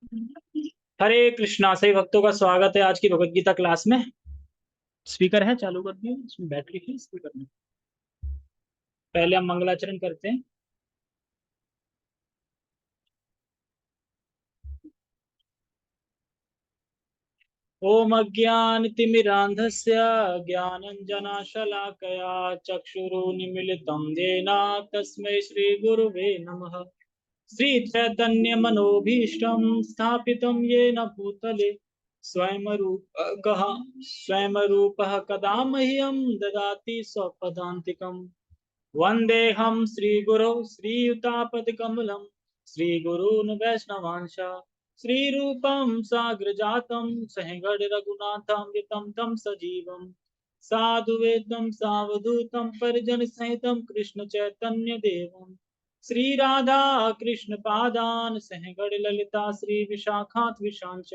हरे कृष्णा। सही भक्तों का स्वागत है आज की भगवत गीता क्लास में। स्पीकर है, चालू कर दिए, इसमें बैटरी है स्पीकर में। पहले हम मंगलाचरण करते हैं। ओम अज्ञानतिमिरान्धस्य ज्ञानञ्जनशलाकया चक्षुरुन्मीलितं येन तस्मै श्रीगुरुवे नमः। श्रीचैतन्यमनोभीष्टं स्थापितं येन भूतले स्वयं स्वयं रूपः कदा मह्यं ददाति स्वपदान्तिकम्। वन्देऽहं श्रीगुरौ श्रीयुतापदकमलं श्रीगुरून् वैष्णवांश श्रीरूपं साग्रजातं सहिगणरघुनाथामृतं तं सजीवं साधुवेदं सावधूतं परिजनसहितं कृष्णचैतन्यदेवं श्रीराधा कृष्णपादान् सहिगणललिता श्रीविशाखान्विशां च।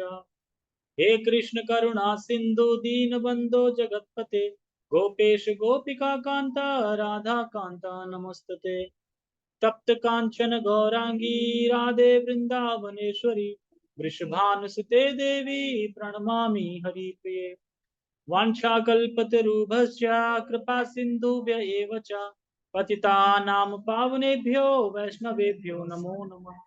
हे कृष्ण करुणा सिंधु दीनबंधो जगतपते गोपेश गोपिका कांता राधा कांता नमस्तते। तप्त कांचन गौरांगी राधे वृंदावनेश्वरी वृषभानुसुते देवी प्रणमामि हरिप्रिये। वाञ्छाकल्पतरुभ्यश्च कृपा सिन्धुभ्य एव च पतितानां पावनेभ्यो वैष्णवेभ्यो नमो नमः।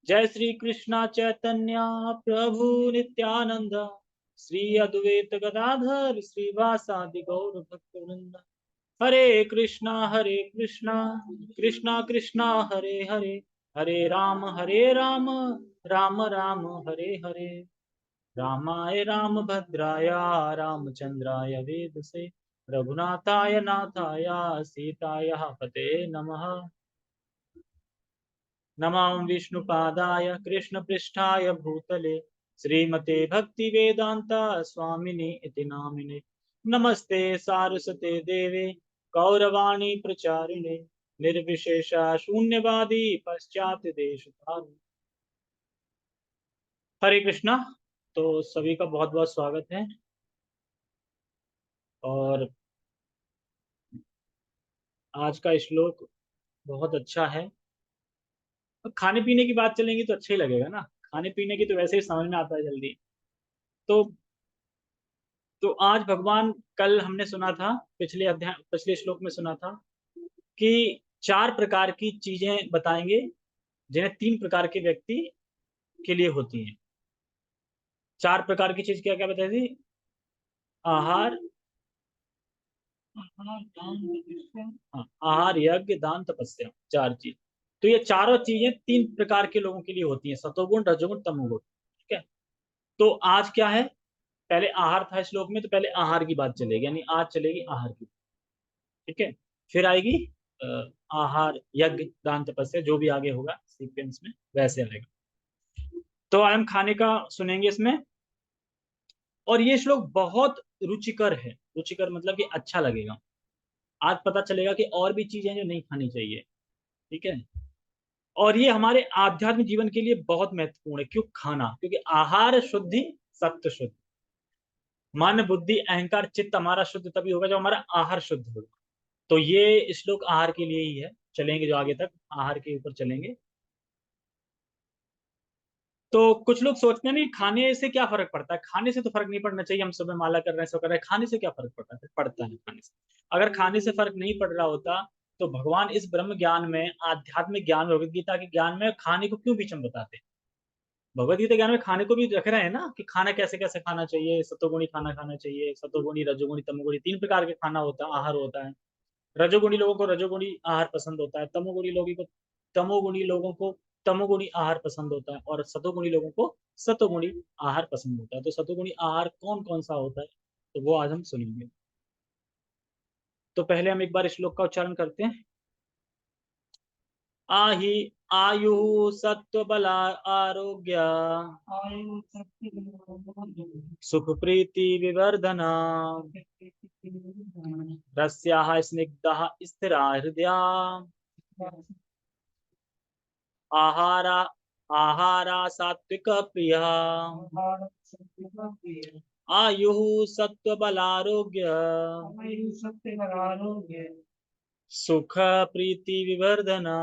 जय श्री कृष्णा चैतन्य प्रभु नित्यानंद श्री अद्वैत गदाधर श्रीवासादि गौर भक्त वृंद। हरे कृष्णा कृष्णा कृष्णा हरे हरे हरे राम राम राम हरे हरे। रामाय रामभद्राय रामचंद्राय वेदसे रघुनाथाय नाथाय सीताय पते नमः। नमां विष्णुपादाय कृष्णपृष्ठाय भूतले श्रीमते भक्तिवेदान्ता स्वामिनि इति नामिने। नमस्ते सारस्वते देवे गौरवाणी प्रचारिणे निर्विशेषा शून्यवादी पश्चात देश। हरे कृष्णा। तो सभी का बहुत बहुत स्वागत है। और आज का श्लोक बहुत अच्छा है। खाने पीने की बात चलेंगी तो अच्छा ही लगेगा ना। खाने पीने की तो वैसे ही समझ में आता है जल्दी। तो आज भगवान, कल हमने सुना था, पिछले अध्याय पिछले श्लोक में सुना था कि चार प्रकार की चीजें बताएंगे जिन्हें तीन प्रकार के व्यक्ति के लिए होती हैं। चार प्रकार की चीज क्या क्या बताई थी? आहार, आहार दान तपस्या। हाँ, आहार यज्ञ दान तपस्या, चार चीज। तो ये चारों चीजें तीन प्रकार के लोगों के लिए होती हैं, सतोगुण रजोगुण तमोगुण। ठीक है। तो आज क्या है? पहले आहार था श्लोक में, तो पहले आहार की बात चलेगी, यानी आज चलेगी आहार की। ठीक है। फिर आएगी अ, आहार यज्ञ दान तपस्या, जो भी आगे होगा सीक्वेंस में वैसे आएगा। तो आज हम खाने का सुनेंगे इसमें। और ये श्लोक बहुत रुचिकर है। रुचिकर मतलब कि अच्छा लगेगा। आज पता चलेगा कि और भी चीजें जो नहीं खानी चाहिए। ठीक है। और ये हमारे आध्यात्मिक जीवन के लिए बहुत महत्वपूर्ण है। क्यों खाना? क्योंकि आहार शुद्धि सत्व शुद्ध। मन बुद्धि अहंकार चित्त हमारा शुद्ध तभी होगा जब हमारा आहार शुद्ध होगा। तो ये श्लोक आहार के लिए ही है। चलेंगे जो आगे तक आहार के ऊपर चलेंगे। तो कुछ लोग सोचते हैं नहीं, खाने से क्या फर्क पड़ता है? खाने से तो फर्क नहीं पड़ना चाहिए, हम सुबह माला कर रहे हैं, सब कर रहे हैं, खाने से क्या फर्क पड़ता है? पड़ता है खाने से। अगर खाने से फर्क नहीं पड़ रहा होता तो भगवान इस ब्रह्म ज्ञान में, आध्यात्मिक ज्ञान में, भगवद गीता के ज्ञान में खाने को क्यों बीच में बताते? भगवद गीता ज्ञान में खाने को भी रख रहे हैं ना, कि खाना कैसे कैसे खाना चाहिए। सतोगुणी खाना खाना चाहिए, सतोगुणी रजोगुणी तमोगुणी, तीन प्रकार के खाना होता है, आहार होता है। रजोगुणी लोगों को रजोगुणी आहार पसंद होता है, तमोगुणी लोगों को तमोगुणी आहार पसंद होता है, और सतोगुणी लोगों को सतोगुणी आहार पसंद होता है। तो सतोगुणी आहार कौन कौन सा होता है, तो वो आज हम सुनेंगे। तो पहले हम एक बार श्लोक का उच्चारण करते हैं। आहि आयु सत्व बला आरोग्य सुख प्रीति विवर्धना रस्याः स्निग्धः स्थिरा हृदया आहारा आहारा सात्विक प्रिय आयु सत्व बलारोग्य सुख प्रीति विवर्धना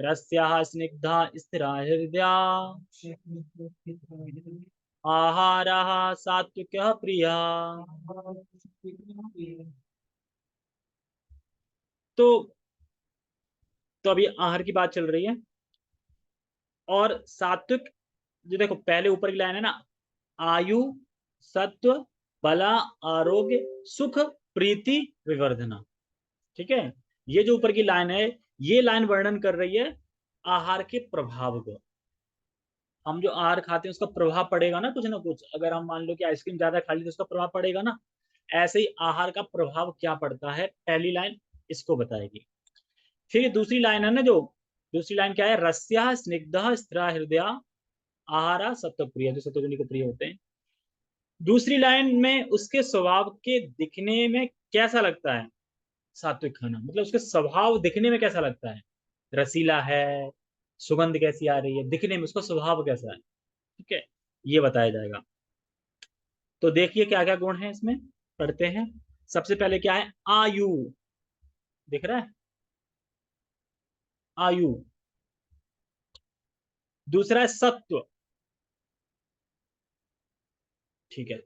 रस्याः स्निग्धा स्थिरा हृदया आहारः सात्विकः प्रिया। तो अभी आहार की बात चल रही है। और सात्विक, जो देखो पहले ऊपर की लाइन है ना, आयु, सत्व, बला, आरोग्य, सुख, प्रीति, विवर्धना। ठीक है, ये जो ऊपर की लाइन है, ये लाइन वर्णन कर रही है आहार के प्रभाव को। हम जो आहार खाते हैं उसका प्रभाव पड़ेगा ना कुछ ना कुछ। अगर हम मान लो कि आइसक्रीम ज्यादा खा ली तो उसका प्रभाव पड़ेगा ना। ऐसे ही आहार का प्रभाव क्या पड़ता है, पहली लाइन इसको बताएगी। फिर ये दूसरी लाइन है ना, जो दूसरी लाइन क्या है, रस्या स्निग्ध स्थिरा हृदय आहारा सत्व प्रिय, जो सत्वगुणी को प्रिय होते हैं। दूसरी लाइन में उसके स्वभाव के दिखने में कैसा लगता है सात्विक खाना, मतलब उसके स्वभाव दिखने में कैसा लगता है, रसीला है, सुगंध कैसी आ रही है, दिखने में उसका स्वभाव कैसा है। ठीक है, ये बताया जाएगा। तो देखिए क्या क्या गुण है इसमें, पढ़ते हैं। सबसे पहले क्या है, आयु, दिख रहा है, आयु। दूसरा है सत्व, ठीक है।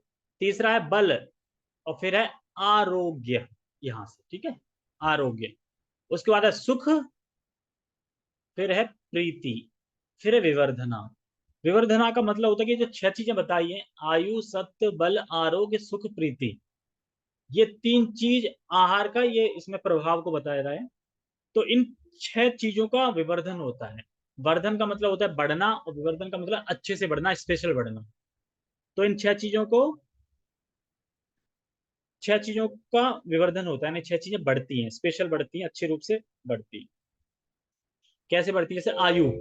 तीसरा है बल, और फिर है आरोग्य, यहां से, ठीक है, आरोग्य। उसके बाद है सुख, फिर है प्रीति, फिर है विवर्धना। विवर्धना का मतलब होता है कि जो छह चीजें बताई हैं, आयु, सत्व, बल, आरोग्य, सुख, प्रीति, ये तीन चीज आहार का, ये इसमें प्रभाव को बताया रहा है। तो इन छह चीजों का विवर्धन होता है। वर्धन का मतलब होता है बढ़ना, और विवर्धन का मतलब अच्छे से बढ़ना, स्पेशल बढ़ना। तो इन छह चीजों का विवर्धन होता है, यानी छह चीजें बढ़ती हैं, स्पेशल बढ़ती हैं, अच्छे रूप से बढ़ती हैं। कैसे बढ़ती है, जैसे आयु,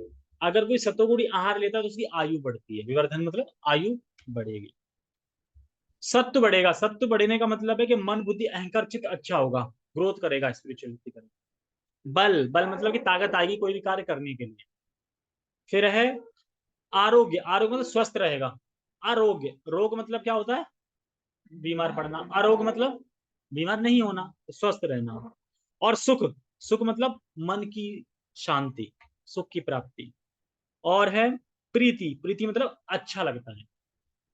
अगर कोई सतोगुणी आहार लेता है तो उसकी आयु बढ़ती है, विवर्धन मतलब आयु बढ़ेगी। सत्व बढ़ेगा, सत्व बढ़ने का मतलब है कि मन बुद्धि अहंकार चित्त अच्छा होगा, ग्रोथ करेगा, स्पिरिचुअलिटी करेगा। बल, बल मतलब कि ताकत आएगी कोई भी कार्य करने के लिए। फिर है आरोग्य, आरोग्य मतलब स्वस्थ रहेगा। आरोग्य, रोग मतलब क्या होता है, बीमार पड़ना। आरोग्य मतलब बीमार नहीं होना, स्वस्थ रहना। और सुख, सुख मतलब मन की शांति, सुख की प्राप्ति। और है प्रीति, प्रीति मतलब अच्छा लगता है।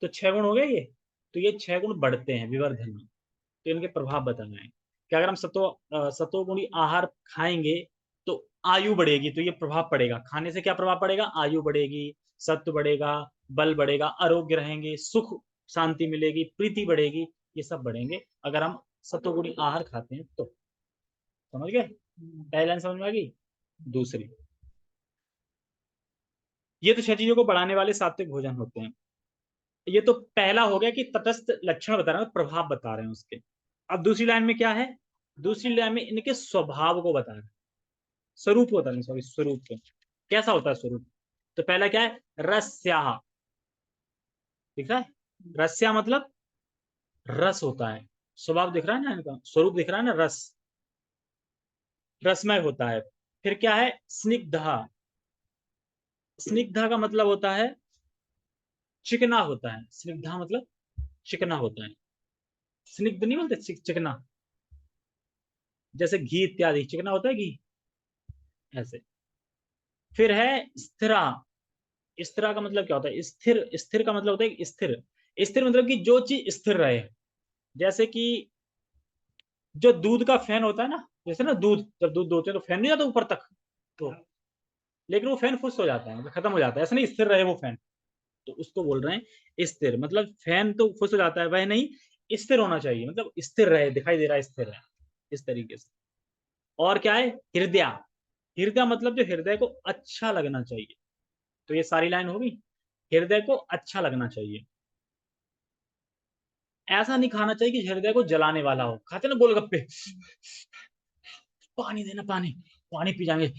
तो छह गुण हो गए ये। तो ये छह गुण बढ़ते हैं विवर्धन में। तो इनके प्रभाव बताना है कि अगर हम सत्वगुणी आहार खाएंगे तो आयु बढ़ेगी, तो ये प्रभाव पड़ेगा। खाने से क्या प्रभाव पड़ेगा, आयु बढ़ेगी, सत्व बढ़ेगा, बल बढ़ेगा, आरोग्य रहेंगे, सुख शांति मिलेगी, प्रीति बढ़ेगी, ये सब बढ़ेंगे अगर हम सत्वगुणी आहार खाते हैं तो। समझ गए, पहली लाइन समझ में आ गई। दूसरी, ये तो छह चीजों को बढ़ाने वाले सात्विक भोजन होते हैं। ये तो पहला हो गया कि तटस्थ लक्षण बता रहे हैं, प्रभाव बता रहे हैं उसके। अब दूसरी लाइन में क्या है, दूसरी लाइन में इनके स्वभाव को बता रहे हैं, स्वरूप होता है, सॉरी, स्वरूप को, कैसा होता है स्वरूप। तो पहला क्या है, रस्या, दिख रहा है, रस्या मतलब रस होता है। स्वभाव दिख रहा है ना इनका, स्वरूप दिख रहा है ना, रस, रसमय होता है। फिर क्या है, स्निग्धा, स्निग्धा का मतलब होता है चिकना होता है, स्निग्धा मतलब चिकना होता है। स्निग्ध नहीं बोलते, चिकना, जैसे घी इत्यादि चिकना होता है घी, ऐसे। फिर है स्थिरा, स्थिरा का मतलब क्या होता है, स्थिर, स्थिर का मतलब होता है स्थिर। स्थिर मतलब कि जो चीज स्थिर रहे। जैसे कि जो दूध का फैन होता है ना, जैसे ना दूध, जब दूध दोते हैं तो फैन नहीं जाता ऊपर तक, तो लेकिन वो फैन फुस हो जाता है, मतलब खत्म हो जाता है, ऐसा नहीं स्थिर रहे वो फैन। तो उसको बोल रहे हैं स्थिर, मतलब फैन तो फुस हो जाता है, वह नहीं, स्थिर होना चाहिए, मतलब स्थिर रहे, दिखाई दे रहा है स्थिर है, इस तरीके से। और क्या है, हृदय, हृदय मतलब जो हृदय को अच्छा लगना चाहिए। तो ये सारी लाइन होगी, हृदय को अच्छा लगना चाहिए। ऐसा नहीं खाना चाहिए कि हृदय को जलाने वाला हो, खाते ना गोलगप्पे, पानी देना, पानी, पानी पी जाएंगे,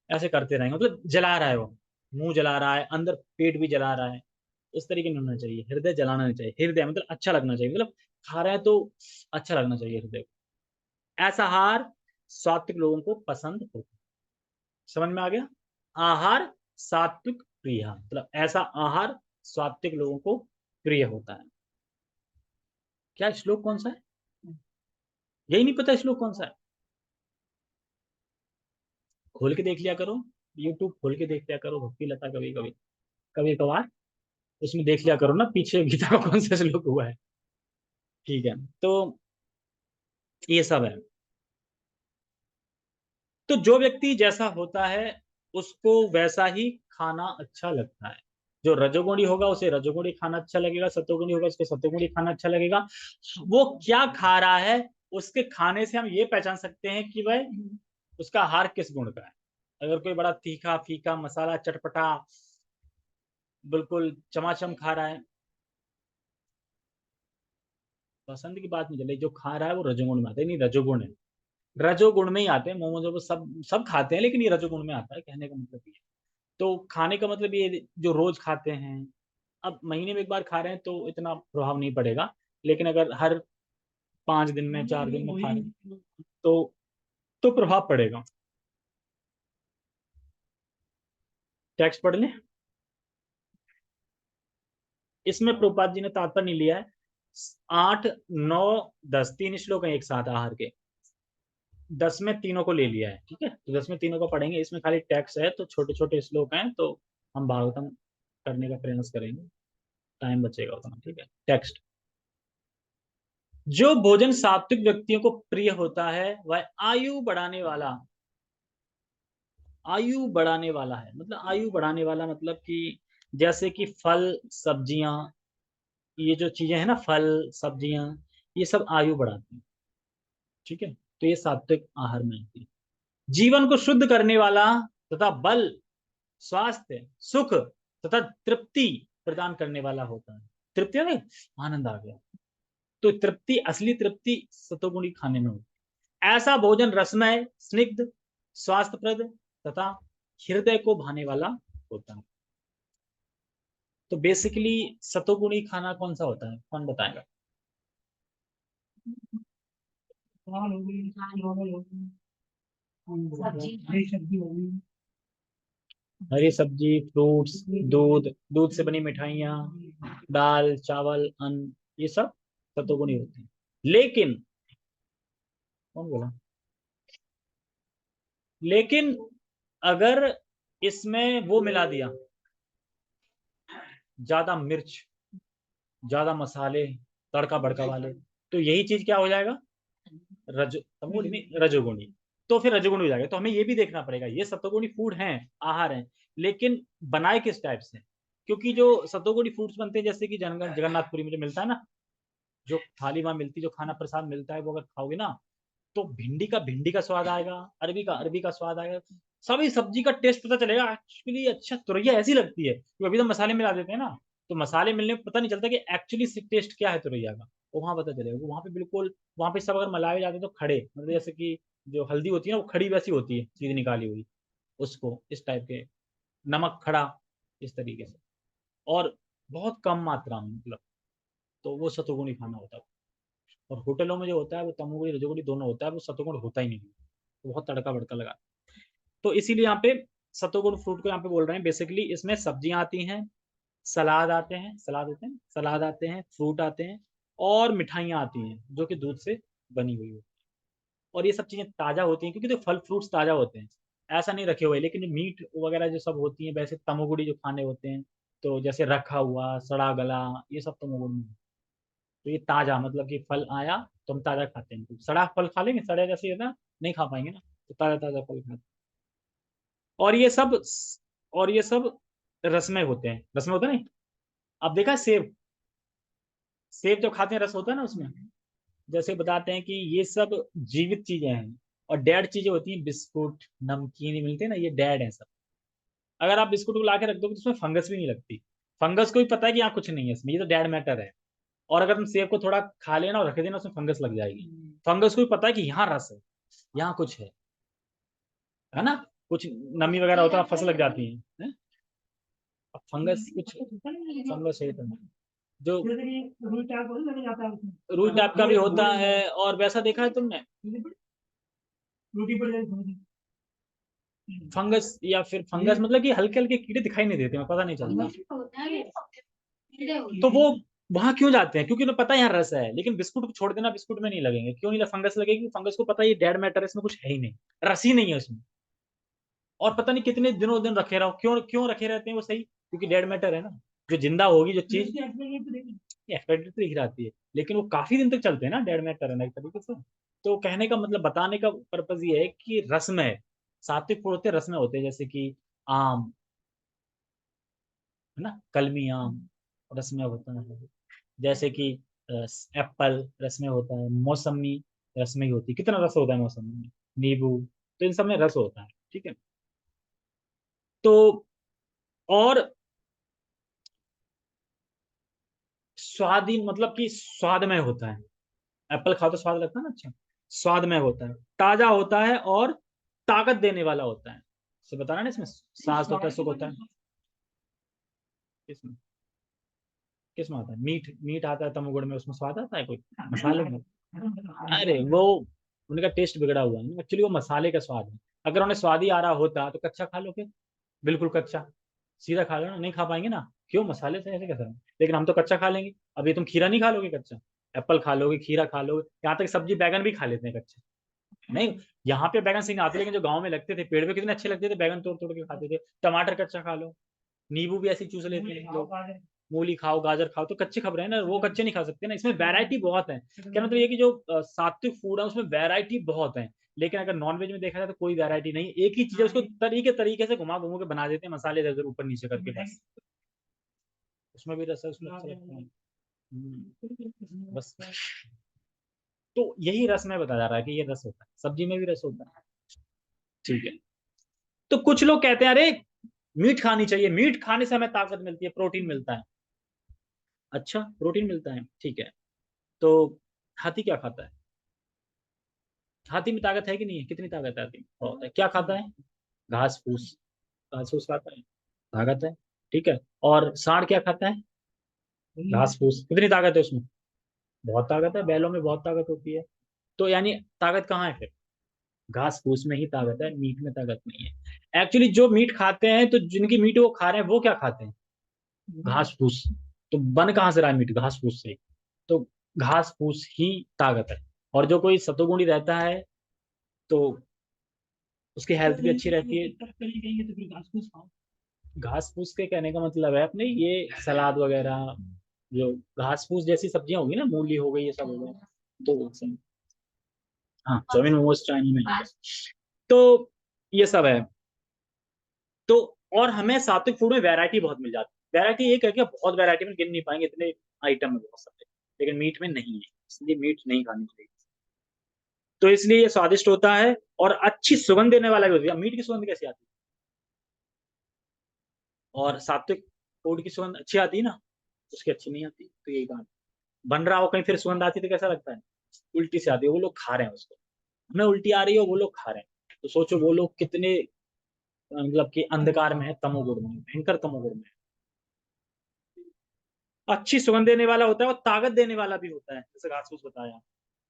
ऐसे करते रहेंगे, मतलब जला रहा है वो, मुंह जला रहा है, अंदर पेट भी जला रहा है। इस तरीके नहीं होना चाहिए, हृदय जलाना नहीं चाहिए, हृदय मतलब अच्छा लगना चाहिए, मतलब खा रहे हैं तो अच्छा लगना चाहिए हृदय को। ऐसा आहार सात्विक लोगों को पसंद होता है। समझ में आ गया, आहार सात्विक प्रिय, मतलब ऐसा आहार सात्विक लोगों को प्रिय होता है। क्या श्लोक कौन सा है, यही नहीं पता श्लोक कौन सा है? खोल के देख लिया करो, यूट्यूब खोल के देख लिया करो, भक्ति लता कभी कभी, कभी कभार उसमें देख लिया करो ना पीछे गीता का कौन सा श्लोक हुआ है। ठीक है, तो ये सब है। तो जो व्यक्ति जैसा होता है उसको वैसा ही खाना अच्छा लगता है। जो रजोगुणी होगा उसे रजोगुणी खाना अच्छा लगेगा, सतोगुणी होगा उसको सतोगुणी खाना अच्छा लगेगा। वो क्या खा रहा है, उसके खाने से हम ये पहचान सकते हैं कि भाई उसका आहार किस गुण का है। अगर कोई बड़ा तीखा फीका मसाला चटपटा बिल्कुल चमाचम खा रहा है, पसंद की बात नहीं चल रही, जो खा रहा है वो रजोगुण में आता है, नहीं रजोगुण है, रजोगुण में ही आते हैं मोमोज वो सब सब खाते हैं, लेकिन ये रजोगुण में आता है, कहने का मतलब ये। तो खाने का मतलब ये जो रोज खाते हैं, अब महीने में एक बार खा रहे हैं तो इतना प्रभाव नहीं पड़ेगा, लेकिन अगर हर 5 दिन में 4 दिन में खा रहे हैं तो प्रभाव पड़ेगा। टेक्स्ट पढ़ लें। इसमें प्रभुपाद जी ने तात्पर्य नहीं लिया है। 8, 9, 10 तीन श्लोक हैं एक साथ आहार के, 10 में तीनों को ले लिया है, ठीक है, तो 10 में तीनों को पढ़ेंगे, इसमें खाली टेक्स्ट है तो छोटे छोटे श्लोक हैं, तो हम भागवतम करने का प्रयास करेंगे, टाइम बचेगा उतना, ठीक है। टेक्स्ट। जो भोजन सात्विक व्यक्तियों को प्रिय होता है वह आयु बढ़ाने वाला है, मतलब आयु बढ़ाने वाला मतलब कि जैसे कि फल सब्जियां, ये जो चीजें हैं ना, फल सब्जियां, ये सब आयु बढ़ाती हैं, ठीक है, तो ये सात्विक आहार में आती है। जीवन को शुद्ध करने वाला तथा बल स्वास्थ्य सुख तथा तृप्ति प्रदान करने वाला होता है। तृप्ति है ना, आनंद आ गया, तो तृप्ति, असली तृप्ति सतोगुणी खाने में होती है। ऐसा भोजन रसमय स्निग्ध स्वास्थ्यप्रद तथा हृदय को भाने वाला होता है। तो बेसिकली सतोगुणी खाना कौन सा होता है, कौन बताएगा? हरी सब्जी, फ्रूट्स, दूध, दूध से बनी मिठाइयाँ, दाल चावल अन्न, ये सब सतोगुणी होते हैं। लेकिन कौन बोला, लेकिन अगर इसमें वो मिला दिया, ज्यादा मिर्च, ज्यादा मसाले, तड़का भड़का वाले, तो यही चीज क्या हो जाएगा, तमोगुणी नहीं रजोगुणी, तो फिर रजोगुणी हो जाएगा। तो हमें ये भी देखना पड़ेगा, ये सतोगुणी फूड हैं, आहार हैं, लेकिन बनाए किस टाइप से। क्योंकि जो सतोगुणी फूड्स बनते हैं जैसे कि जगन्नाथपुरी में जो मिलता है ना, जो थाली वहां मिलती है, जो खाना प्रसाद मिलता है, वो अगर खाओगे ना तो भिंडी का स्वाद आएगा, अरबी का स्वाद आएगा, सभी सब्जी का टेस्ट पता चलेगा एक्चुअली। अच्छा, तुरैया ऐसी लगती है, तो अभी तो मसाले मिला देते हैं ना, तो मसाले मिलने में पता नहीं चलता कि एक्चुअली टेस्ट क्या है तुरैया का, वो वहां पता चलेगा। वहां पे बिल्कुल, वहां पे सब अगर मलाए जाते हैं तो खड़े, मतलब जैसे कि जो हल्दी होती है ना वो खड़ी वैसी होती है, सीधी निकाली हुई, उसको इस टाइप के, नमक खड़ा, इस तरीके से, और बहुत कम मात्रा में, मतलब, तो वो सतुगुणी खाना होता है। और होटलों में जो होता है वो तमोगुणी रजोगुणी दोनों होता है, वो सतुगुण होता ही नहीं, तो बहुत तड़का भड़का लगा। तो इसीलिए यहाँ पे सतुगुण फ्रूट को यहाँ पे बोल रहे हैं। बेसिकली इसमें सब्जियां आती हैं, सलाद आते हैं, फ्रूट आते हैं, और मिठाइयाँ आती हैं जो कि दूध से बनी हुई होती है। और ये सब चीजें ताजा होती हैं, क्योंकि तो फल फ्रूट्स ताजा होते हैं, ऐसा नहीं रखे हुए। लेकिन मीट वगैरह जो सब होती हैं वैसे तमोगुणी जो खाने होते हैं, तो जैसे रखा हुआ सड़ा गला, ये सब तमोगुणी है। तो ये ताजा मतलब कि फल आया तो हम ताजा खाते हैं, सड़ा फल खा लेंगे, सड़े जैसे है ना, नहीं खा पाएंगे ना, तो ताजा ताजा फल खाते हैं। और ये सब, रसमय होते हैं, रसमय होता है नहीं। अब देखा सेब, सेब जब खाते हैं रस होता है ना उसमें, जैसे बताते हैं कि ये सब जीवित चीजें हैं। और डेड चीजें होती हैं, बिस्कुट नमकीन मिलते हैं ना, ये डेड है सब। अगर आप बिस्कुट को ला के रख दोगे तो उसमें फंगस भी नहीं लगती, फंगस को भी पता है कि यहाँ कुछ नहीं है इसमें, ये तो डेड मैटर है। और अगर तुम सेब को थोड़ा खा लेना और रख देना, उसमें फंगस लग जाएगी, फंगस को भी पता है कि यहाँ रस है, यहाँ कुछ है ना, कुछ नमी वगैरह होता है, फसल लग जाती है? अब फंगस कुछ, फंगस है तो जो रूट टाइप का भी होता है, और वैसा देखा है तुमने, फंगस, या फिर फंगस मतलब कि हल्के हल्के कीड़े दिखाई नहीं देते, पता नहीं चलता, तो वो वहां क्यों जाते हैं? क्योंकि उन्हें पता है यहाँ रस है, लेकिन बिस्कुट को छोड़ देना, बिस्कुट में नहीं लगेंगे। क्यों नहीं? फंगस लगेगी, फंगस को पता है ये डेड मैटर है, इसमें कुछ है ही नहीं, रस ही नहीं है उसमें। और पता नहीं कितने दिनों दिन रखे रहो, क्यों क्यों रखे रहते हैं वो सही? क्योंकि डेड मैटर है ना। जो जिंदा होगी जो चीज, एक्सपायरी तो दिख जाती है, लेकिन वो काफी दिन तक चलते हैं ना, डेड मैटर है ना एक तरीके से। तो कहने का मतलब, बताने का पर्पज ये है कि रस में सात्विक फूड होते हैं, रस में होते हैं, जैसे कि आम है ना, कलमी आम रस में होता है। जैसे कि एप्पल रस में होता है, मौसमी रस में ही होती है। कितना रस होता है मौसमी में, नींबू, तो इन सब में रस होता है। ठीक है। तो और स्वादी मतलब कि स्वादमय होता है। एप्पल खाओ तो स्वाद लगता है ना, अच्छा, स्वादमय होता है, ताजा होता है, और ताकत देने वाला होता है। से बताना ना, इसमें सास होता है, सुख होता है। किसमें? किसमें आता है? मीठ, मीठ आता है तमोगुण में, उसमें स्वाद आता है कोई मसाले में? अरे वो उनका टेस्ट बिगड़ा हुआ है, एक्चुअली वो मसाले का स्वाद है। अगर उन्हें स्वाद ही आ रहा होता तो कच्चा खा लो, फिर बिल्कुल कच्चा सीधा खा लो ना, नहीं खा पाएंगे ना, क्यों मसाले से ऐसे कैसे? लेकिन हम तो कच्चा खा लेंगे। अभी तुम खीरा नहीं खा लोगे कच्चा? एप्पल खा लोगे, खीरा खा लोगे, यहाँ तक सब्जी बैगन भी खा लेते हैं कच्चा। नहीं, यहाँ पे बैगन सही नहीं आते, लेकिन जो गांव में लगते थे पेड़ पे कितने अच्छे लगते थे, बैगन तोड़ तोड़ के खाते थे। टमाटर कच्चा खा लो, नींबू भी ऐसे ही चूस लेते हैं लोग। मूली खाओ, गाजर खाओ, तो कच्चे खा रहे हैं ना, वो कच्चे नहीं खा सकते ना, इसमें वैरायटी बहुत है। क्या मतलब ये कि जो सात्विक फूड है उसमें वैरायटी बहुत है। लेकिन अगर नॉनवेज में देखा जाए तो कोई वैरायटी नहीं, एक ही चीज है, उसको तरीके तरीके से घुमा घुमा के बना देते हैं, मसाले इधर उधर ऊपर नीचे करके, बस। उसमें भी रस है, उसमें अच्छा लगता है। बस। तो यही रस में बताया जा रहा है कि ये रस होता है, सब्जी में भी रस होता है। ठीक है। तो कुछ लोग कहते हैं, अरे मीट खानी चाहिए, मीट खाने से हमें ताकत मिलती है, प्रोटीन मिलता है। अच्छा, प्रोटीन मिलता है, ठीक है। तो हाथी क्या खाता है? हाथी में ताकत है कि नहीं है? कितनी ताकत है हाथी में? बहुत है। क्या खाता है? घास फूस, घास फूस खाता है, ताकत है। ठीक है। और सांड क्या खाता है? घास फूस, कितनी ताकत है उसमें? बहुत ताकत है, बैलों में बहुत ताकत होती है। तो यानी ताकत कहाँ है फिर? घास फूस में ही ताकत है, मीट में ताकत नहीं है। एक्चुअली जो मीट खाते हैं, तो जिनकी मीट वो खा रहे हैं वो क्या खाते हैं? घास फूस। तो बन कहाँ से रहा है मीट? घास फूस से। तो घास फूस ही ताकत है। और जो कोई सतोगुणी रहता है, तो उसकी हेल्थ भी अच्छी रहती है। तो फिर घास फूस खाओ। घास फूस के कहने का मतलब है अपने ये सलाद वगैरह, जो घास फूस जैसी सब्जियां होगी ना, मूली हो गई, ये सब हो गया, तो हाँ, चाउमीन मोमोज चाइनीज में। तो ये सब है। तो और हमें सात्विक फूड में वैरायटी बहुत मिल जाती है। वैरायटी एक है कि बहुत वैरायटी में गिन नहीं पाएंगे, इतने आइटम है बहुत सारे, लेकिन मीट में नहीं है, इसलिए मीट नहीं खानी चाहिए। तो इसलिए ये स्वादिष्ट होता है, और अच्छी सुगंध देने वाला भी होता है। मीट की सुगंध कैसी आती है? और सात्विक फूड की सुगंध अच्छी आती है ना, उसकी अच्छी नहीं आती। तो यही बात, बन रहा हो कहीं फिर सुगंध आती है तो कैसा लगता है? उल्टी से आती है, वो लोग खा रहे हैं उसको। हमें उल्टी आ रही है, वो लोग खा रहे हैं, तो सोचो वो लोग कितने मतलब कि अंधकार में है, तमोगुण में, भयंकर तमोगुण में। अच्छी सुगंध देने वाला होता है, और ताकत देने वाला भी होता है, जैसे घास फूस बताया।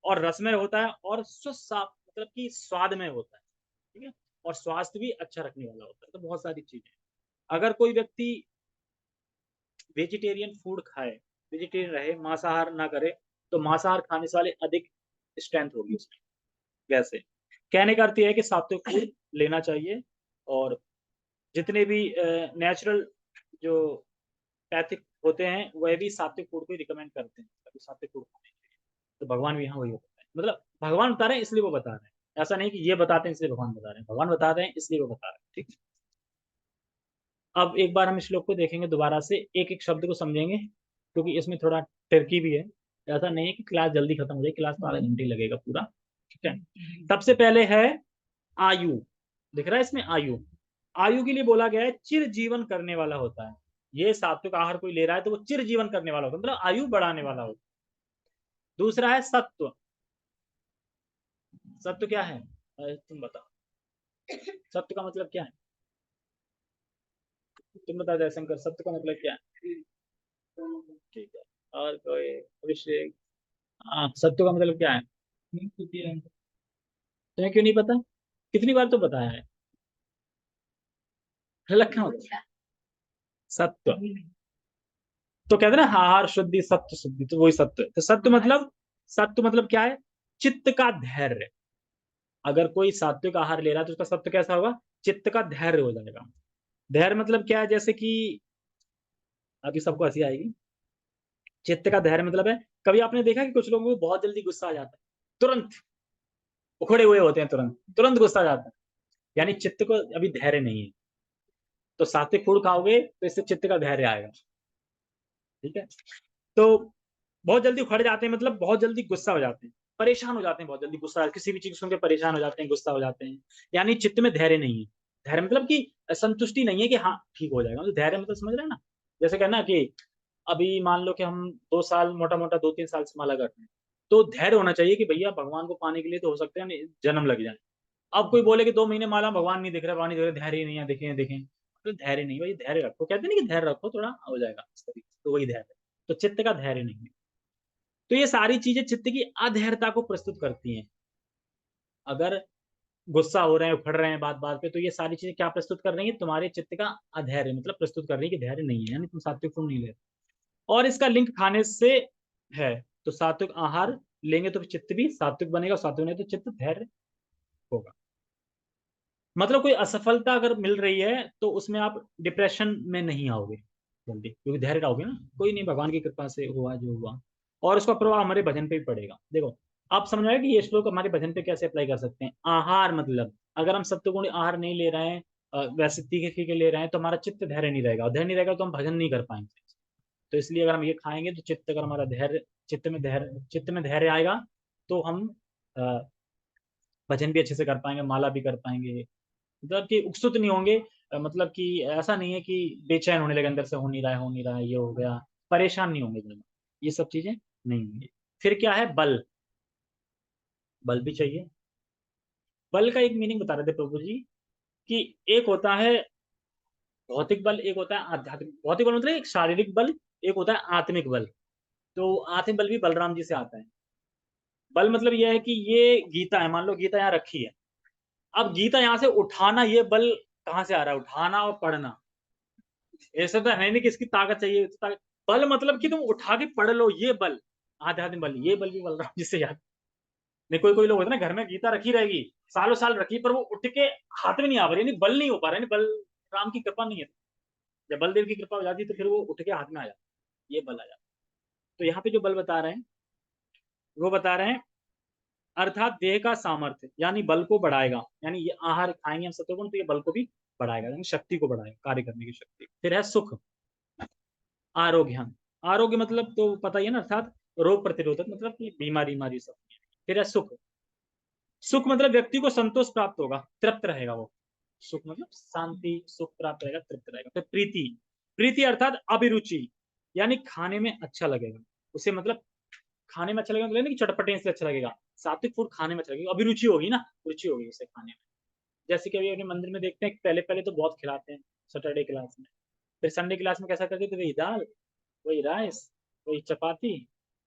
और रसमय होता है, और सुस्वाद मतलब कि स्वाद में होता है। ठीक है। और स्वास्थ्य भी अच्छा रखने वाला होता है। तो बहुत सारी चीजें, अगर कोई व्यक्ति वेजिटेरियन फूड खाए, वेजिटेरियन रहे, मांसाहार ना करे, तो मांसाहार खाने से वाले अधिक स्ट्रेंथ होगी उसमें। वैसे कहने का अर्थ यह है कि सात्विक फूड लेना चाहिए। और जितने भी नेचुरल जो पैथिक होते हैं, वह भी सात्विक फूड को रिकमेंड करते हैं, कभी सात्विक फूड खाने के लिए। तो भगवान भी यहाँ वही होता है, मतलब भगवान बता रहे हैं इसलिए वो बता रहे हैं, ऐसा नहीं कि ये बताते हैं इसलिए भगवान बता रहे हैं, भगवान बता रहे हैं इसलिए वो बता रहे हैं। ठीक है। अब एक बार हम इस श्लोक को देखेंगे दोबारा से, एक एक शब्द को समझेंगे, क्योंकि इसमें थोड़ा टर्की भी है। ऐसा नहीं है कि क्लास जल्दी खत्म हो जाए, क्लास तो आधा घंटे ही लगेगा पूरा। ठीक है। सबसे पहले है आयु। दिख रहा है इसमें आयु? आयु के लिए बोला गया है चिर जीवन करने वाला होता है। ये सात्विक आहार कोई ले रहा है तो वो चिर जीवन करने वाला होता है, मतलब आयु बढ़ाने वाला होता है। दूसरा है सत्व। सत्व क्या है? तुम बताओ, सत्व का मतलब क्या है? तुम बता जयशंकर, सत्व का मतलब क्या है? ठीक है। और कोई? अभिषेक? हाँ, सत्व का मतलब क्या है? तुम्हें क्यों नहीं पता? कितनी बार तो बताया है। लखनऊ। सत्व, तो कहते हैं ना आहार शुद्धि सत्व शुद्धि, तो वही सत्व है। तो सत्व मतलब क्या है? चित्त का धैर्य। अगर कोई सात्विक आहार ले रहा है तो उसका सत्व कैसा होगा? चित्त का धैर्य हो जाएगा। धैर्य मतलब क्या है? जैसे कि अभी सबको हंसी आएगी। चित्त का धैर्य मतलब है, कभी आपने देखा कि कुछ लोगों को बहुत जल्दी गुस्सा आ जाता है, तुरंत उखड़े हुए होते हैं, तुरंत तुरंत गुस्सा आ जाता है, यानी चित्त को अभी धैर्य नहीं है। तो सात्विक फूड खाओगे तो इससे चित्त का धैर्य आएगा। ठीक है। तो बहुत जल्दी उखड़ जाते हैं मतलब बहुत जल्दी गुस्सा हो जाते हैं, परेशान हो जाते हैं, बहुत जल्दी गुस्सा, किसी भी चीज सुन के परेशान हो जाते हैं, गुस्सा हो जाते हैं, यानी चित्त में धैर्य नहीं है। धैर्य मतलब कि संतुष्टि नहीं है कि हाँ ठीक हो जाएगा, मतलब धैर्य मतलब समझ रहे हैं ना? जैसे कहना कि अभी मान लो कि हम 2 साल मोटा मोटा 2-3 साल से माला कर रहे हैं, तो धैर्य होना चाहिए कि भैया भगवान को पाने के लिए तो हो सकता है जन्म लग जाए। अब कोई बोले कि 2 महीने माला भगवान नहीं दिख रहा, भगवान नहीं दिख रहा, धैर्य ही नहीं है, देखें देखें, तो धैर्य नहीं भाई, धैर्य रखो, कहते नहीं कि धैर्य रखो थोड़ा हो जाएगा इस तरीके से, तो वही धैर्य। तो चित्त का धैर्य नहीं है। तो ये सारी चीजें चित्त की अधैर्यता को प्रस्तुत करती हैं। अगर गुस्सा हो रहे हैं, उखड़ रहे हैं बात बात पे, तो ये सारी चीजें क्या प्रस्तुत कर रही है? तुम्हारे चित्त का अधैर्य, मतलब प्रस्तुत कर रही है कि धैर्य नहीं है, यानी तुम सात्विक फूड नहीं ले रहे। और इसका लिंक खाने से है। तो सात्विक आहार लेंगे तो चित्त भी सात्विक बनेगा, सात्विक नहीं तो चित्त धैर्य होगा। मतलब कोई असफलता अगर मिल रही है तो उसमें आप डिप्रेशन में नहीं आओगे जल्दी, क्योंकि धैर्य रहोगे ना, कोई नहीं, भगवान की कृपा से हुआ जो हुआ। और उसका प्रभाव हमारे भजन पे भी पड़ेगा। देखो, आप समझ आए कि ये श्लोक हमारे भजन पे कैसे अप्लाई कर सकते हैं। आहार मतलब अगर हम सत्वगुण आहार नहीं ले रहे हैं, वैसे तीखे फीके ले रहे हैं, तो हमारा चित्त धैर्य नहीं रहेगा, और धैर्य नहीं रहेगा तो हम भजन नहीं कर पाएंगे। तो इसलिए अगर हम ये खाएंगे तो चित्त, अगर हमारा धैर्य, चित्त में धैर्य आएगा, तो हम अ, भजन भी अच्छे से कर पाएंगे, माला भी कर पाएंगे, मतलब कि उकसुत नहीं होंगे। मतलब कि ऐसा नहीं है कि बेचैन होने लगे अंदर से, हो नहीं रहा है, हो नहीं रहा है, ये हो गया, परेशान नहीं होंगे ज्यादा, ये सब चीजें नहीं होंगी। फिर क्या है? बल। बल भी चाहिए। बल का एक मीनिंग बता रहे थे प्रभु जी कि एक होता है भौतिक बल, एक होता है आध्यात्मिक। भौतिक बल मतलब एक शारीरिक बल, एक होता है आत्मिक बल। तो आत्मिक बल भी बलराम जी से आता है। बल मतलब यह है कि ये गीता है, मान लो गीता यहाँ रखी है, अब गीता यहाँ से उठाना, ये बल कहाँ से आ रहा है? उठाना और पढ़ना। ऐसा तो है नहीं कि इसकी ताकत चाहिए, बल मतलब कि तुम उठा के पढ़ लो, ये बल आध्यात्मिक बल, ये बल भी बलराम जी से याद। नहीं, कोई कोई लोग होते हैं ना, घर में गीता रखी रहेगी, सालों साल रखी, पर वो उठ के हाथ में नहीं आ रही, बल नहीं हो पा रहा है, बल राम की कृपा नहीं है। जब बलदेव की कृपा हो जाती है तो फिर वो उठ के हाथ में आ जाता है, ये बल आ जाता है। तो यहाँ पे जो बल बता रहे हैं, वो बता रहे हैं अर्थात देह का सामर्थ्य, यानी बल को बढ़ाएगा, यानी ये आहार खाएंगे हम सत्वगुण तो ये बल को भी बढ़ाएगा, यानी शक्ति को बढ़ाएगा, कार्य करने की शक्ति। फिर है सुख। आरोग्य, आरोग्य मतलब तो पता ही है ना, अर्थात रोग प्रतिरोधक, मतलब कि बीमारी बीमारी सब। फिर है सुख। सुख मतलब व्यक्ति को संतोष प्राप्त होगा, तृप्त रहेगा वो। सुख मतलब शांति, सुख प्राप्त रहेगा, तृप्त रहेगा। फिर प्रीति। प्रीति अर्थात अभिरुचि, यानी खाने में अच्छा लगेगा उसे, मतलब खाने में अच्छा लगेगा मतलब नहीं कि चटपटे से अच्छा लगेगा, सात्विक फूड खाने में अच्छा लगेगा, अभिरुचि होगी ना, रुचि होगी उसे खाने में। जैसे कि अभी अपने मंदिर में देखते हैं, पहले पहले तो बहुत खिलाते हैं सैटरडे क्लास में, फिर संडे क्लास में कैसा करते थे, वही दाल, वही राइस, वही चपाती,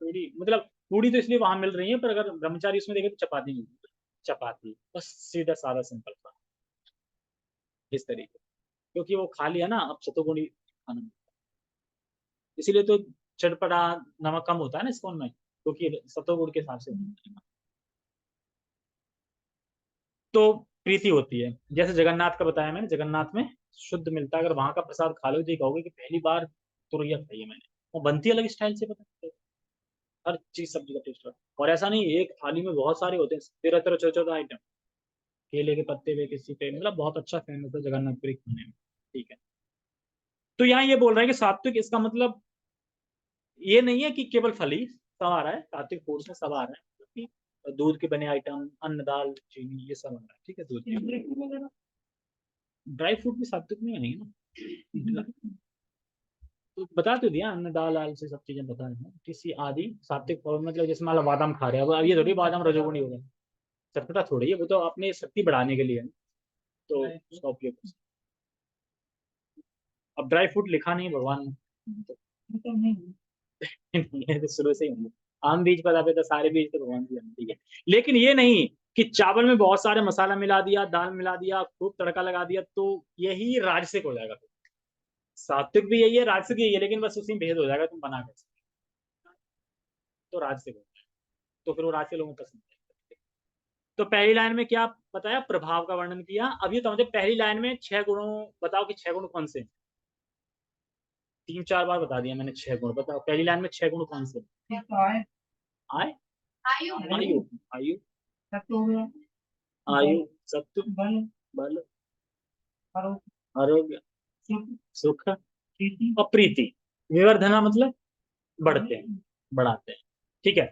पूरी, मतलब पूरी तो इसलिए वहां मिल रही है, पर अगर ब्रह्मचारी उसमें देखे तो चपाती नहीं मिलती, चपाती बस, सीधा सादा सिंपल सा, इस तरीके। क्योंकि वो खा लिया ना, अब सतोगुणी खाना मिलता है। इसीलिए तो चटपटा नमक कम होता है ना स्पून में, क्योंकि सतोगुण के हिसाब से। तो प्रीति होती है, जैसे जगन्नाथ का बताया मैंने, जगन्नाथ में शुद्ध मिलता है, अगर वहां का प्रसाद खा लो तो ये कहोगे कि पहली बार तुरैया खाई है मैंने। वो बनती है अलग स्टाइल से, पता है, हर चीज सब्जी का टेस्ट है। और ऐसा नहीं एक थाली में बहुत सारे होते हैं, 13-13 14-14 आइटम, केले के पत्ते पे, किसी पे, मतलब बहुत अच्छा फेमस है जगन्नाथपुरी खाने में। ठीक है। तो यहाँ ये बोल रहे हैं कि सात्विक, इसका मतलब ये नहीं है कि केवल फल ही सब आ रहा है, सात्विक फूड में सब आ रहा है, क्योंकि दूध के बने आइटम, अन्न दाल चीनी ये सब आ रहा है। ठीक है, दूध, ड्राई फ्रूट भी सात्विक में नहीं है ना, तो बता तो दिया, अन्न दाल आल से सब चीजें बता रहे हैं, किसी आदि सात्विक फल, मतलब जैसे मान लो बादाम खा रहे हैं, अब ये थोड़ी बादाम रजोगुणी हो गए, चटपटा थोड़ी है, वो तो अपने शक्ति बढ़ाने के लिए है, तो उसका उपयोग कर सकते हैं। अब ड्राई फ्रूट लिखा नहीं भगवान ने, ये तो शुरू से ही होंगे, आम बीज पता पे तो सारे बीज तो भगवान की जानती है। लेकिन ये नहीं कि चावल में बहुत सारे मसाला मिला दिया, दाल मिला दिया, खूब तड़का लगा दिया, तो यही राजसिक हो जाएगा। सात्विक भी यही है, राजसिक यही है, लेकिन बस उसी में भेद हो जाएगा, तुम बना कैसे। तो राजसिक होता है, तो फिर वो राजसिक लोगों को पसंद है। तो पहली लाइन में क्या बताया, प्रभाव का वर्णन किया। अब ये तो मुझे पहली लाइन में 6 गुणों बताओ कि 6 गुण कौन से हैं? 3-4 बार बता दिया मैंने 6 गुण, बताओ पहली लाइन में 6 गुण कौन से हैं? आय आयु आयु आयु सत्व बल आरोग्य सुख और प्रीति। विवर्धना मतलब बढ़ते हैं, बढ़ाते हैं। ठीक है,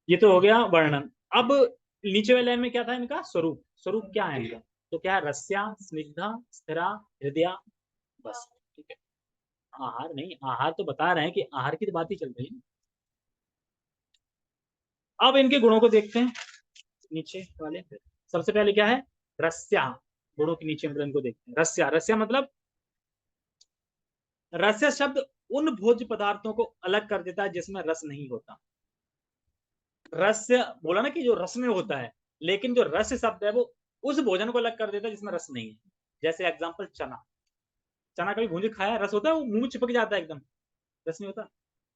ये तो हो गया वर्णन। अब नीचे वाले लाइन में क्या था इनका स्वरूप, स्वरूप क्या है इनका? तो क्या है, रस्या स्निग्धा स्थिरा हृदया, बस। ठीक है, आहार नहीं, आहार तो बता रहे हैं कि आहार की तो बात ही चल रही है। अब इनके गुणों को देखते हैं नीचे वाले। सबसे पहले क्या है, रस्या, गुणों के नीचे मतलब इनको देखते हैं। रस्या, रस्या मतलब, रस्य शब्द उन भोज्य पदार्थों को अलग कर देता है जिसमें रस नहीं होता। रस्य बोला ना कि जो रस में होता है, लेकिन जो रस शब्द है वो उस भोजन को अलग कर देता है जिसमें रस नहीं है। जैसे एग्जांपल चना, चना कभी भूंज खाया, रस होता है, वो मुंह में चिपक जाता है एकदम, रस नहीं होता।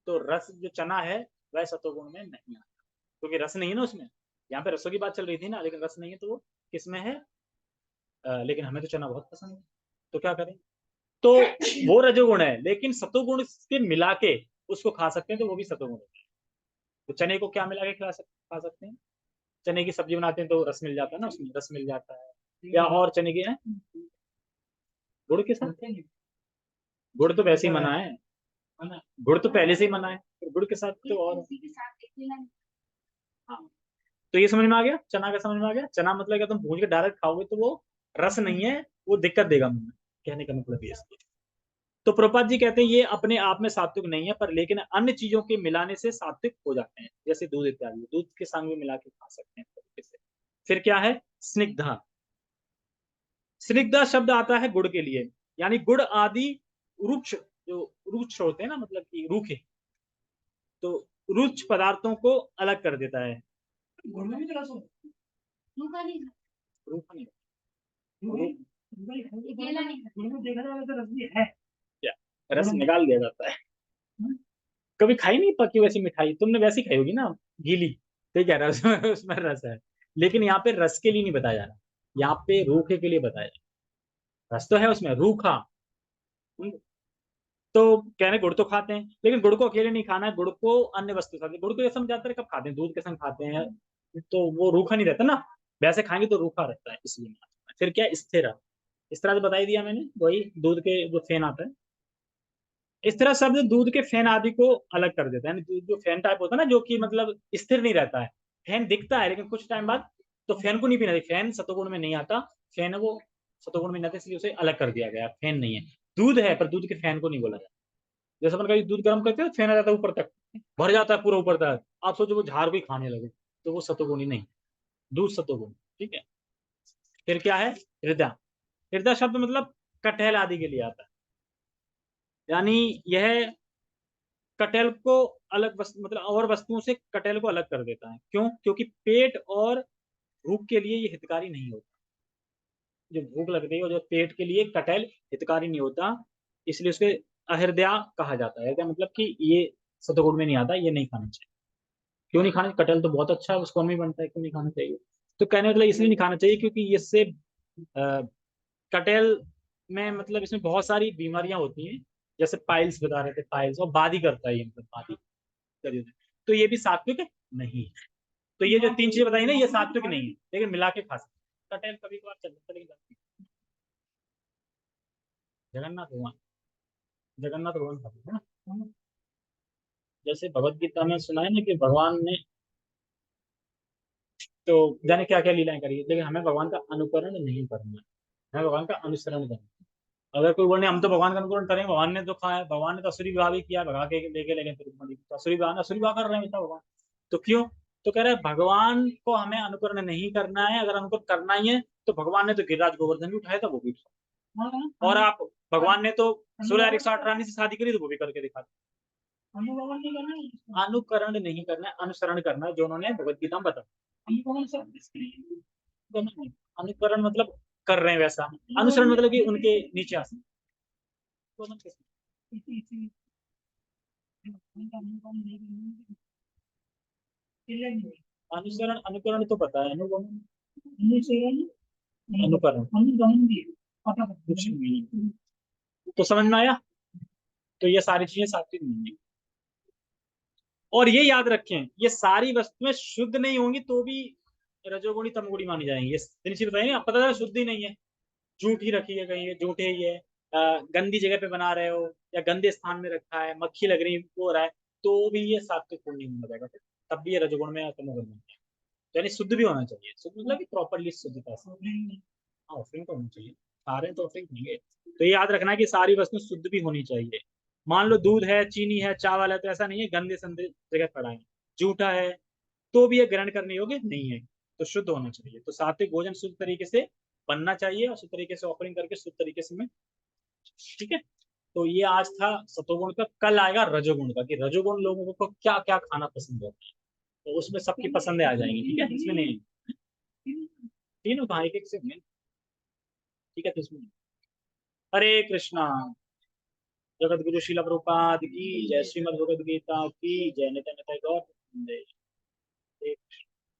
तो रस जो चना है वह सत्वगुण में नहीं आता, क्योंकि रस नहीं है ना उसमें। यहाँ पे रसों की बात चल रही थी ना, लेकिन रस नहीं है, तो वो किसमें है? लेकिन हमें तो चना बहुत पसंद है, तो क्या करें? तो वो रजोगुण है, लेकिन सतोगुण के मिला के उसको खा सकते हैं, तो वो भी सतोगुण है। तो चने को क्या मिला के खा सकते हैं? चने की सब्जी बनाते हैं तो रस मिल जाता है ना, उसमें रस मिल जाता है। या और चने की है गुड़ के साथ, गुड़ तो वैसे ही मना है, गुड़ तो पहले से ही मना है, फिर गुड़ के साथ तो और। हाँ, तो ये समझ में आ गया, चना का समझ में आ गया। चना मतलब क्या, तुम भून के डायरेक्ट खाओगे तो वो रस नहीं है, वो दिक्कत देगा मुंह में, कहने का मतलब ये है। तो प्रभुपाद जी कहते हैं ये अपने आप में सात्विक नहीं है, पर लेकिन अन्य चीजों के मिलाने से सात्विक हो जाते हैं, जैसे दूध इत्यादि, दूध के संग में मिला के खा सकते हैं तरीके से। फिर क्या है, स्निग्धा, स्निग्धा शब्द आता है गुड़ के लिए, यानी गुड़ आदि रुक्ष, जो रुक्ष होते हैं ना, मतलब कि रूखे, तो रुक्ष पदार्थों को अलग कर देता है। गुड़ में भी तो रस होता है, रूखा नहीं, रूखा नहीं, क्या रस निकाल दिया जाता है? कभी खाई नहीं पकी वैसी मिठाई, तुमने वैसी खाई होगी ना, गीली, ठीक है, रस उसमें रस है, लेकिन यहाँ पे रस के लिए नहीं बताया जा रहा, यहाँ पे रूखे के लिए बताया जा रहा। रस तो है उसमें, रूखा। तो कहने गुड़ तो खाते हैं, लेकिन गुड़ को अकेले नहीं खाना है, गुड़ को अन्य वस्तु के साथ, गुड़ को जैसे हम ज्यादातर कब खाते हैं, दूध के संग खाते हैं, तो वो रूखा नहीं रहता ना, वैसे खाएंगे तो रूखा रहता है, इसलिए। फिर क्या, स्थिर, इस तरह से बता ही दिया मैंने, वही दूध के जो फेन आता है, इस तरह शब्द दूध के फैन आदि को अलग कर देता है, यानी दूध जो फैन टाइप होता है ना, जो कि मतलब स्थिर नहीं रहता है, फैन दिखता है लेकिन कुछ टाइम बाद तो फैन को नहीं पीना चाहिए, फैन सतोगुण में नहीं आता, फैन है वो सतोगुण में नहीं आता, इसलिए उसे अलग कर दिया गया, फैन नहीं है। दूध है पर दूध के फैन को नहीं बोला जाता। जैसे अपन कभी दूध गर्म करते हैं, फैन आ जाता है ऊपर तक, भर जाता है पूरा ऊपर तक, आप सोचो वो झाड़ को ही खाने लगे, तो वो सतोगुणी नहीं, दूध सतोगुण। ठीक है, फिर क्या है, हृदय, हृदय शब्द मतलब कटहल आदि के लिए आता है, यानी यह कटहल को अलग मतलब और वस्तुओं से कटहल को अलग कर देता है। क्यों? क्योंकि पेट और भूख के लिए ये हितकारी नहीं होता, जो भूख लगती है और जो पेट के लिए कटहल हितकारी नहीं होता, इसलिए उसके अहृदया कहा जाता है। मतलब कि ये सतगुण में नहीं आता, ये नहीं खाना चाहिए। क्यों नहीं खाना? कटहल तो बहुत अच्छा है, उसको में बनता है, क्यों नहीं खाना चाहिए? तो कहने मतलब इसलिए नहीं खाना चाहिए क्योंकि इससे कटहल में मतलब इसमें बहुत सारी बीमारियां होती हैं, जैसे पाइल्स बता रहे थे, पाइल्स, और बादी करता है ये, मतलब बादी शरीर में। तो ये भी सात्विक नहीं है। तो ये जो 3 चीजें बताई ना, ये सात्विक नहीं है, लेकिन मिला के खा सकते। कटहल कभी कभार चल जाता है, लेकिन जगन्नाथ भगवान, जगन्नाथ भगवान खाते हैं ना। जैसे भगवत गीता में सुना है ना कि भगवान ने तो जाने क्या क्या लीलाएं करी है, लेकिन हमें भगवान का अनुकरण नहीं करना है, हमें भगवान का अनुसरण करना है। अगर कोई बोले हम तो भगवान का अनुकरण करें, भगवान ने तो खाया, भगवान ने तो असुरी विवाह भी किया, भगा के लेके लेकिन फिर तो असुरी विवाह कर रहे हैं भगवान, तो क्यों? तो कह रहे हैं भगवान को हमें अनुकरण नहीं करना है, अगर अनुकरण करना ही है तो भगवान ने तो गिरिराज गोवर्धन भी उठाया था, वो भी उठाया, और आप भगवान ने तो 16 रानी से शादी करी, तो वो भी करके दिखा। अनुकरण नहीं करना है, अनुसरण करना है, जो उन्होंने भगवत गीता में बताया। अनुकरण मतलब कर रहे हैं वैसा, अनुसरण मतलब कि उनके नीचे आसन। अनुसरण अनुकरण तो पता है, अनुगमन अनुकरण कुछ नहीं। तो समझ में आया। तो ये सारी चीजें सात्विक नहीं है। और ये याद रखें, ये सारी वस्तुएं शुद्ध नहीं होंगी तो भी रजोगुणी तमगुणी मानी जाएंगी। ये तीन चीज बताइए ना, पता चला शुद्ध ही नहीं है, झूठ ही रखी है कहीं, झूठे ही है, गंदी जगह पे बना रहे हो या गंदे स्थान में रखा है, मक्खी लग रही हो रहा है, तो भी ये सात्विक गुण नहीं माना जाएगा फिर, तब भी ये रजोगुण में या तमोगुण में है। यानी शुद्ध भी होना चाहिए, शुद्ध मतलब कि प्रॉपरली शुद्धता से। हाँ, ऑफरिंग तो होनी चाहिए, खा रहे हैं तो ऑफरिंग देंगे। तो ये याद रखना है कि सारी वस्तु शुद्ध भी होनी चाहिए। मान लो दूध है, चीनी है, चावल है, तो ऐसा नहीं है गंदे संदे जगह पड़ा है, झूठा है, तो भी ये ग्रहण करने योग्य नहीं है। तो शुद्ध होना चाहिए। तो सात्विक भोजन शुद्ध तरीके से बनना चाहिए और शुद्ध तरीके से ऑफरिंग करके शुद्ध तरीके से मैं, ठीक है। तो ये आज था सतोगुण का। कल आएगा रजोगुण का, कि रजोगुण लोगों को क्या क्या खाना पसंद है, तो उसमें सबकी पसंदें आ जाएंगी, ठीक है, इसमें नहीं। तीनों कहा, एक एक से नहीं, ठीक है, तो इसमें हरे कृष्णा। जगत गुरु शिला प्रभुपाद की जय, श्रीमद् भगवद गीता की जय, नित्य नित्य गौर